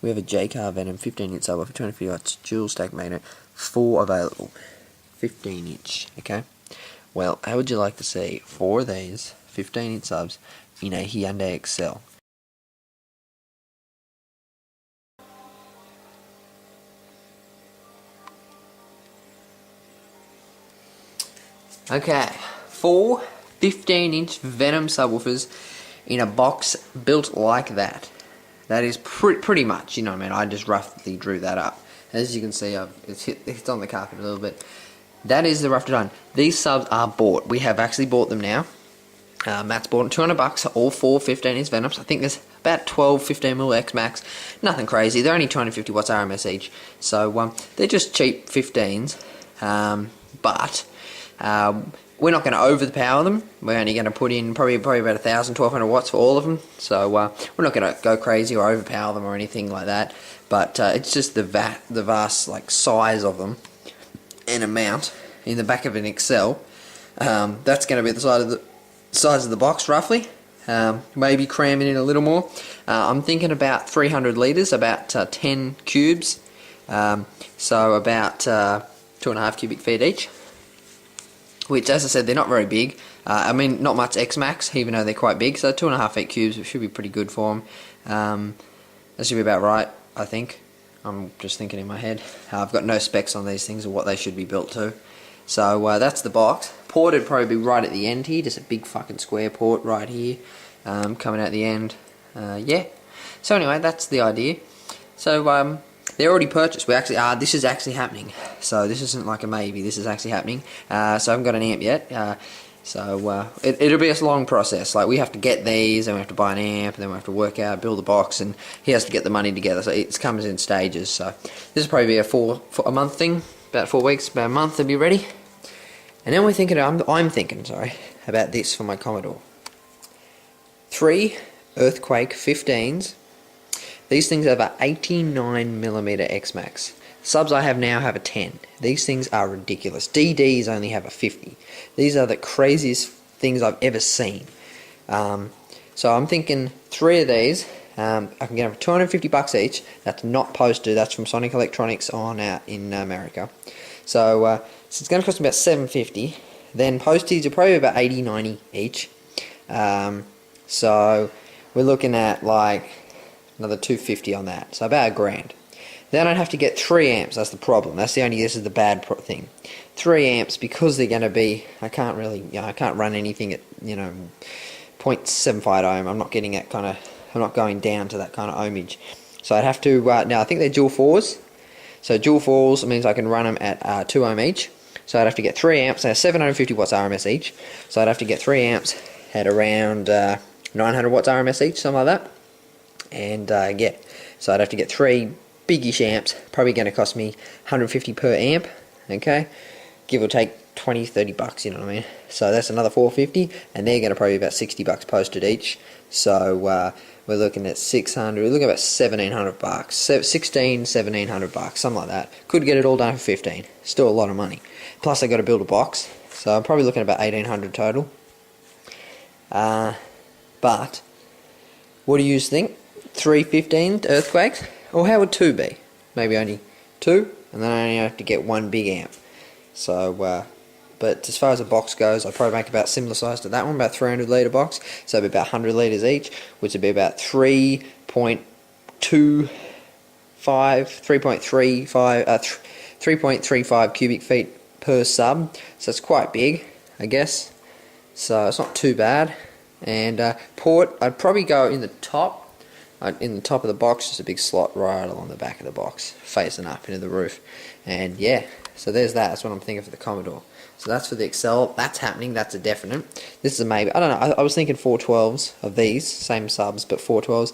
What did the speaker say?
We have a J-Car Venom 15-inch sub for 250 watts dual stack magnet, 4 available, 15-inch. Okay. Well, how would you like to see 4 of these 15-inch subs in a Hyundai Excel? Okay, 4 15-inch Venom subwoofers in a box built like that. That is pretty much, you know what I mean, I just roughly drew that up. As you can see, it's on the carpet a little bit. That is the rough design. These subs are bought. We have actually bought them now. Matt's bought them, $200, all 4 15-inch Venoms. I think there's about 12 15mm X Max. Nothing crazy. They're only 250 watts RMS each. So they're just cheap 15s. But we're not going to overpower them. We're only going to put in probably about 1,000, 1,200 watts for all of them. So we're not going to go crazy or overpower them or anything like that. But it's just the vast like size of them and amount in the back of an Excel. That's going to be the size of the box roughly. Maybe cramming in a little more. I'm thinking about 300 litres, about 10 cubes. So about 2.5 cubic feet each. Which, as I said, they're not very big. I mean, not much X Max, even though they're quite big. So 2.5 feet cubes, it should be pretty good for them. That should be about right, I think. I'm just thinking in my head. I've got no specs on these things or what they should be built to. So that's the box. Port would probably be right at the end here, just a big fucking square port right here, coming out the end. Yeah. So anyway, that's the idea. So they're already purchased. We actually are. This is actually happening. So this isn't like a maybe. This is actually happening. So I haven't got an amp yet. So it'll be a long process. Like we have to get these, and we have to buy an amp, and then we have to work out, build the box, and he has to get the money together. So it comes in stages. So this will probably be a month thing, about 4 weeks, about a month to be ready. And then we're thinking. I'm thinking, sorry, about this for my Commodore. 3 Earthquake 15s. These things have a 89mm X Max. Subs I have now have a 10. These things are ridiculous. DDs only have a 50. These are the craziest things I've ever seen. So I'm thinking 3 of these. I can get them for $250 each. That's not posted. That's from Sonic Electronics on out in America. So it's going to cost me about $750. Then postage are probably about $80, $90 each. So we're looking at like another $250 on that, so about $1,000. Then I'd have to get 3 amps. That's the problem. This is the bad thing. 3 amps, because they're going to be. I can't really, I can't run anything at 0.75 ohm. I'm not getting that kind of. I'm not going down to that kind of ohmage. So I'd have to. Now I think they're dual 4s. So dual 4s means I can run them at 2 ohm each. So I'd have to get 3 amps. They're 750 watts RMS each. So I'd have to get 3 amps at around 900 watts RMS each, something like that. And yeah, so I'd have to get 3 biggish amps, probably going to cost me $150 per amp, okay, give or take $20-30, you know what I mean. So that's another $450, and they're going to probably be about $60 posted each. So we're looking at 600. We're looking at about $1,700, $1,700, something like that. Could get it all done for 15. Still a lot of money. Plus I got to build a box, so I'm probably looking at about $1,800 total. But what do you think? 3 15 Earthquakes? Or how would 2 be? Maybe only 2, and then I only have to get 1 big amp. So, but as far as the box goes, I'd probably make about similar size to that one, about 300 litre box. So it'd be about 100 litres each, which would be about 3.35 cubic feet per sub. So it's quite big, I guess. So it's not too bad. And port, I'd probably go in the top. In the top of the box, just a big slot right along the back of the box, facing up into the roof. And yeah, so there's that. That's what I'm thinking for the Commodore. So that's for the Excel. That's happening. That's a definite. This is a maybe. I don't know. I was thinking 412s of these, same subs, but 412s.